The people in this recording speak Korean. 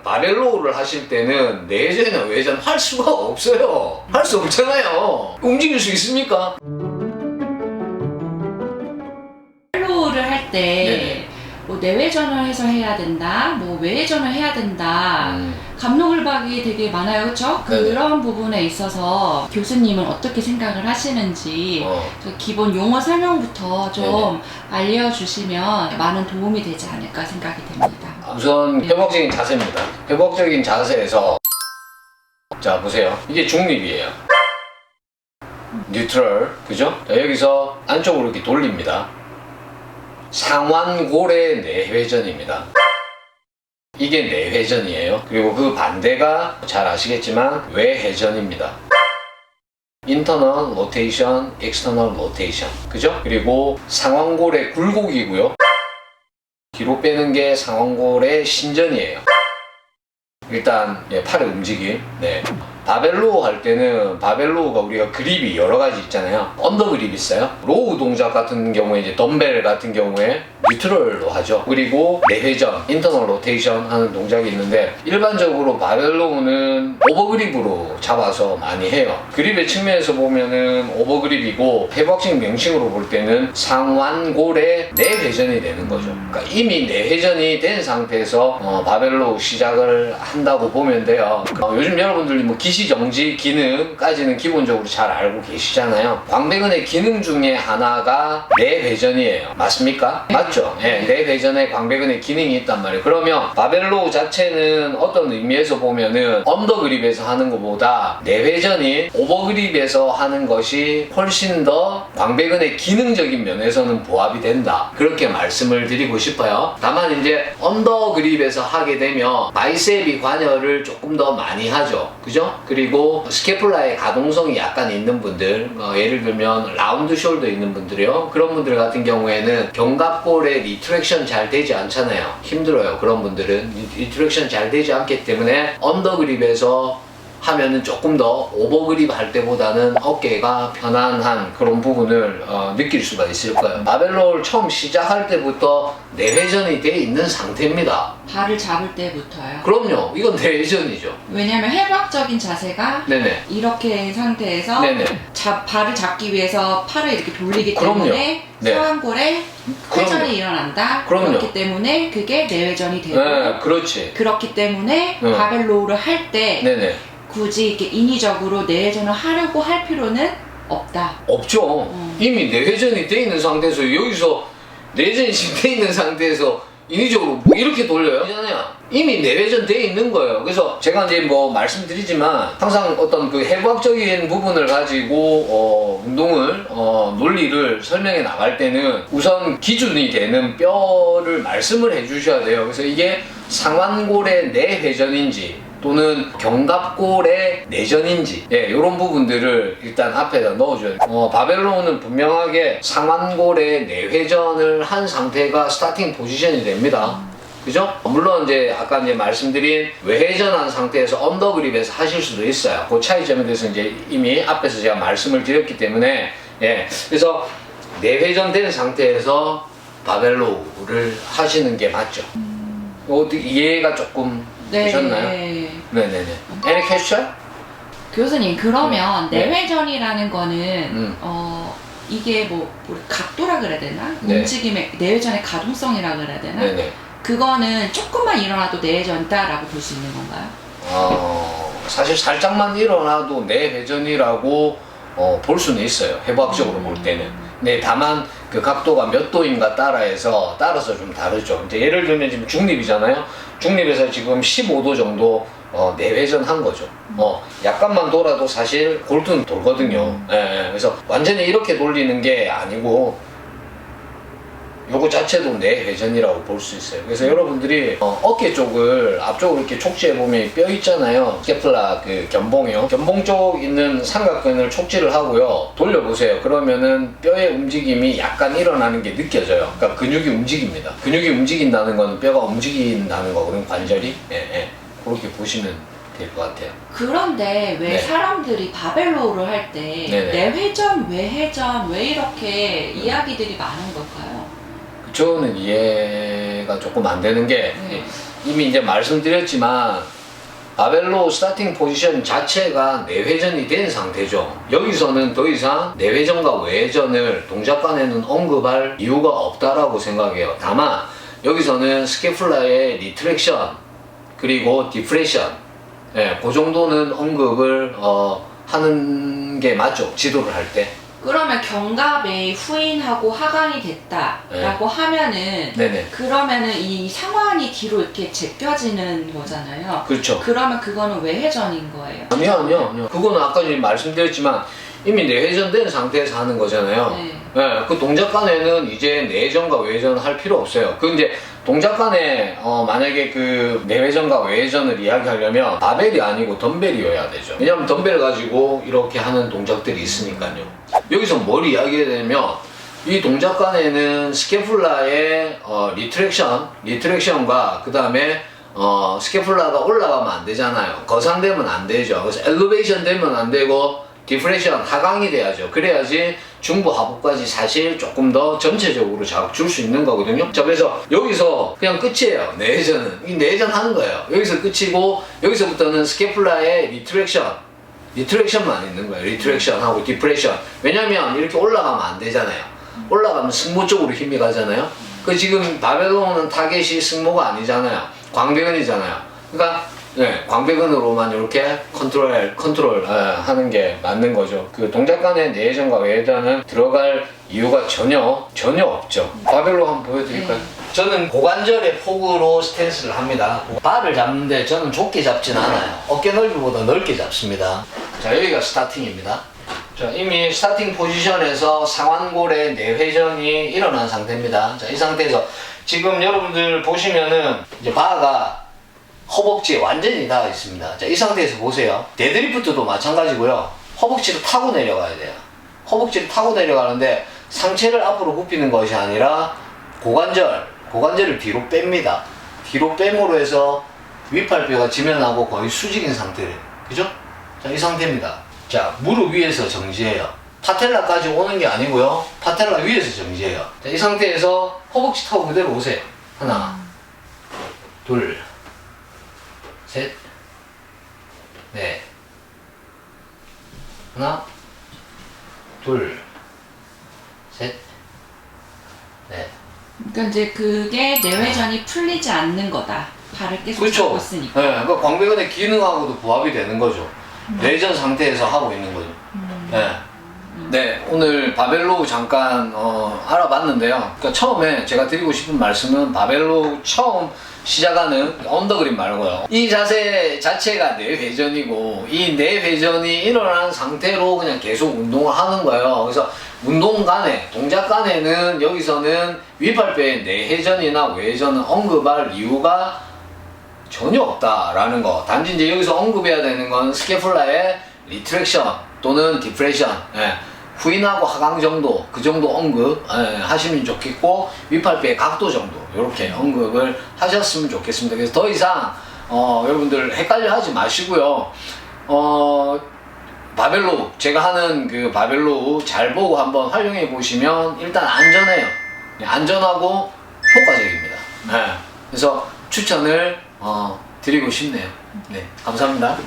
바벨로우를 하실 때는 내회전이나 외회전 할 수가 없어요. 할 수 없잖아요. 움직일 수 있습니까? 바벨로우를 할 때 뭐 내회전을 해서 해야 된다, 뭐 외회전을 해야 된다. 갑론을박이 되게 많아요, 그렇죠? 그런 부분에 있어서 교수님은 어떻게 생각을 하시는지 기본 용어 설명부터 좀 알려주시면 많은 도움이 되지 않을까 생각이 됩니다. 우선 회복적인 자세입니다. 회복적인 자세에서 자 보세요. 이게 중립이에요. 뉴트럴, 그죠? 자, 여기서 안쪽으로 이렇게 돌립니다. 상완골의 내회전입니다. 이게 내회전이에요. 그리고 그 반대가 잘 아시겠지만 외회전입니다. 인터널 로테이션, 엑스터널 로테이션, 그죠? 그리고 상완골의 굴곡이고요. 뒤로 빼는 게 상완골의 신전이에요. 일단 팔의 움직임. 바벨로우 할 때는 바벨로우가 우리가 그립이 여러 가지 있잖아요. 언더 그립 있어요. 로우 동작 같은 경우에 이제 덤벨 같은 경우에 뉴트럴로 하죠. 그리고 내회전, 인터널 로테이션 하는 동작이 있는데 일반적으로 바벨로우는 오버그립으로 잡아서 많이 해요. 그립의 측면에서 보면은 오버그립이고 회복적 명칭으로 볼 때는 상완골의 내회전이 되는 거죠. 그러니까 이미 내회전이 된 상태에서 바벨로우 시작을 한다고 보면 돼요. 요즘 여러분들이 뭐 기시정지 기능까지는 기본적으로 잘 알고 계시잖아요. 광배근의 기능 중에 하나가 내회전이에요. 맞습니까? 맞죠? 내회전에 광배근의 기능이 있단 말이에요. 그러면 바벨로우 자체는 어떤 의미에서 보면은 언더그립에서 하는 것보다 내회전인 오버그립에서 하는 것이 훨씬 더 광배근의 기능적인 면에서는 부합이 된다. 그렇게 말씀을 드리고 싶어요. 다만 이제 언더그립에서 하게 되면 바이셉이 관여를 조금 더 많이 하죠. 그죠? 그리고 스캐플라의 가동성이 약간 있는 분들, 예를 들면 라운드 숄더 있는 분들이요. 그런 분들 같은 경우에는 견갑골에 리트랙션 잘 되지 않잖아요. 힘들어요. 그런 분들은 리트랙션 잘 되지 않기 때문에 언더그립에서 하면은 조금 더 오버그립 할 때보다는 어깨가 편안한 그런 부분을 느낄 수가 있을 거예요. 바벨로우를 처음 시작할 때부터 내회전이 돼 있는 상태입니다. 발을 잡을 때부터요? 그럼요. 이건 내회전이죠. 왜냐면 해부학적인 자세가 이렇게 상태에서 발을 잡기 위해서 팔을 이렇게 돌리기 때문에 상완골에 회전이 일어난다. 그렇기 때문에 그게 내회전이 되고 그렇지. 그렇기 때문에 바벨로우를 할 때 굳이 이렇게 인위적으로 내회전을 하려고 할 필요는 없다. 없죠. 이미 내회전이 돼 있는 상태에서 여기서 내회전이 지금 돼 있는 상태에서 인위적으로 뭐 이렇게 돌려요? 이미 내회전 돼 있는 거예요. 그래서 제가 이제 뭐 말씀드리지만 항상 어떤 그 해부학적인 부분을 가지고 운동을 논리를 설명해 나갈 때는 우선 기준이 되는 뼈를 말씀을 해 주셔야 돼요. 그래서 이게 상완골의 내회전인지 또는 견갑골의 내전인지 이런 부분들을 일단 앞에다 넣어줘야 돼요. 바벨로우는 분명하게 상완골의 내회전을 한 상태가 스타팅 포지션이 됩니다. 그죠? 물론 이제 아까 이제 말씀드린 외회전한 상태에서 언더그립에서 하실 수도 있어요. 그 차이점에 대해서 이제 이미 앞에서 제가 말씀을 드렸기 때문에 그래서 내회전된 상태에서 바벨로우를 하시는 게 맞죠. 이해가 조금 되셨나요? 네네네. Any question? 교수님, 그러면 내회전이라는 거는 이게 뭐 각도라 그래야 되나? 움직임의 내회전의 가동성이라 그래야 되나? 그거는 조금만 일어나도 내회전이다라고 볼 수 있는 건가요? 사실 살짝만 일어나도 내회전이라고 볼 수는 있어요. 해부학적으로 볼 때는. 다만 그 각도가 몇 도인가 따라서 좀 다르죠. 이제 예를 들면 지금 중립이잖아요. 중립에서 지금 15도 정도 내회전 한 거죠. 약간만 돌아도 사실 골두는 돌거든요. 그래서 완전히 이렇게 돌리는 게 아니고 요거 자체도 내회전이라고 볼 수 있어요. 그래서 여러분들이 어깨 쪽을 앞쪽으로 이렇게 촉지해 보면 뼈 있잖아요. 스캐플라 그 견봉이요. 견봉 쪽 있는 삼각근을 촉지를 하고요. 돌려보세요. 그러면은 뼈의 움직임이 약간 일어나는 게 느껴져요. 그러니까 근육이 움직입니다. 근육이 움직인다는 건 뼈가 움직인다는 거거든요. 관절이. 그렇게 보시면 될 것 같아요. 그런데 왜 사람들이 바벨로우를 할 때 내회전, 외회전 왜 이렇게 이야기들이 많은 걸까요? 저는 이해가 조금 안 되는 게 이미 이제 말씀드렸지만 바벨로 스타팅 포지션 자체가 내회전이 된 상태죠. 여기서는 더 이상 내회전과 외회전을 동작 간에는 언급할 이유가 없다라고 생각해요. 다만 여기서는 스캐플라의 리트랙션 그리고 디프레션, 그 정도는 언급을 하는 게 맞죠. 지도를 할 때. 그러면 견갑에 후인하고 하강이 됐다라고 하면은 네네. 그러면은 이 상완이 뒤로 이렇게 제껴지는 거잖아요. 그렇죠. 그러면 그거는 외회전인 거예요. 아니요. 그거는 아까 이제 말씀드렸지만 이미 내회전된 상태에서 하는 거잖아요. 네. 그 동작 간에는 이제 내회전과 외회전을 할 필요 없어요. 그 이제 동작 간에 만약에 그 내회전과 외회전을 이야기하려면 바벨이 아니고 덤벨이어야 되죠. 왜냐면 덤벨 가지고 이렇게 하는 동작들이 있으니까요. 여기서 뭘 이야기해야 되냐면 이 동작 간에는 스캐플라의 리트랙션과 그 다음에 스캐플라가 올라가면 안 되잖아요. 거상되면 안 되죠. 그래서 엘리베이션 되면 안 되고 디프레션 하강이 돼야죠. 그래야지 중부 하부까지 사실 조금 더 전체적으로 자극 줄 수 있는 거거든요. 자, 그래서 여기서 그냥 끝이에요. 내회전은 이 내회전 하는 거예요. 여기서 끝이고 여기서부터는 스캐플라의 리트랙션만 있는 거예요. 리트랙션하고 디프레션. 왜냐면 이렇게 올라가면 안 되잖아요. 올라가면 승모 쪽으로 힘이 가잖아요. 그 지금 바벨로는 타겟이 승모가 아니잖아요. 광배근이잖아요. 그러니까 광배근으로만 이렇게 컨트롤 하는 게 맞는 거죠. 그 동작 간의 내회전과 외회전은 들어갈 이유가 전혀 없죠. 바벨로 한번 보여드릴까요? 저는 고관절의 폭으로 스탠스를 합니다. 발을 잡는데 저는 좁게 잡진 않아요. 어깨 넓이보다 넓게 잡습니다. 자, 여기가 스타팅입니다. 자, 이미 스타팅 포지션에서 상완골의 내회전이 일어난 상태입니다. 자, 이 상태에서 지금 여러분들 보시면은 이제 바가 허벅지에 완전히 닿아 있습니다. 자, 이 상태에서 보세요. 데드리프트도 마찬가지고요. 허벅지를 타고 내려가야 돼요. 허벅지를 타고 내려가는데 상체를 앞으로 굽히는 것이 아니라 고관절을 뒤로 뺍니다. 뒤로 뺨으로 해서 윗팔뼈가 지면하고 거의 수직인 상태래요. 그죠? 자, 이 상태입니다. 자, 무릎 위에서 정지해요. 파텔라까지 오는 게 아니고요. 파텔라 위에서 정지해요. 자, 이 상태에서 허벅지 타고 그대로 오세요. 하나, 둘, 셋, 넷. 하나, 둘, 셋, 넷. 그러니까 이제 그게 내회전이 풀리지 않는 거다. 발을 계속 그렇죠. 잡고 있으니까. 네, 그러니까 광배근의 기능하고도 부합이 되는 거죠. 내전 상태에서 하고 있는 거죠. 네, 오늘 바벨로우 잠깐 알아봤는데요. 그러니까 처음에 제가 드리고 싶은 말씀은 바벨로우 처음 시작하는 언더그립 말고요. 이 자세 자체가 내회전이고 이 내회전이 일어난 상태로 그냥 계속 운동을 하는 거예요. 그래서 운동 간에, 동작 간에는 여기서는 윗발뼈의 내회전이나 외회전을 언급할 이유가 전혀 없다라는 거. 단지 이제 여기서 언급해야 되는 건 스캐플라의 리트랙션 또는 디프레션, 후인하고 하강 정도, 그 정도 언급 하시면 좋겠고, 윗팔뼈의 각도 정도 이렇게 언급을 하셨으면 좋겠습니다. 그래서 더 이상 여러분들 헷갈려 하지 마시고요. 바벨로우, 제가 하는 그 바벨로우 잘 보고 한번 활용해 보시면 일단 안전해요. 안전하고 효과적입니다. 그래서 추천을 드리고 싶네요. 네, 감사합니다.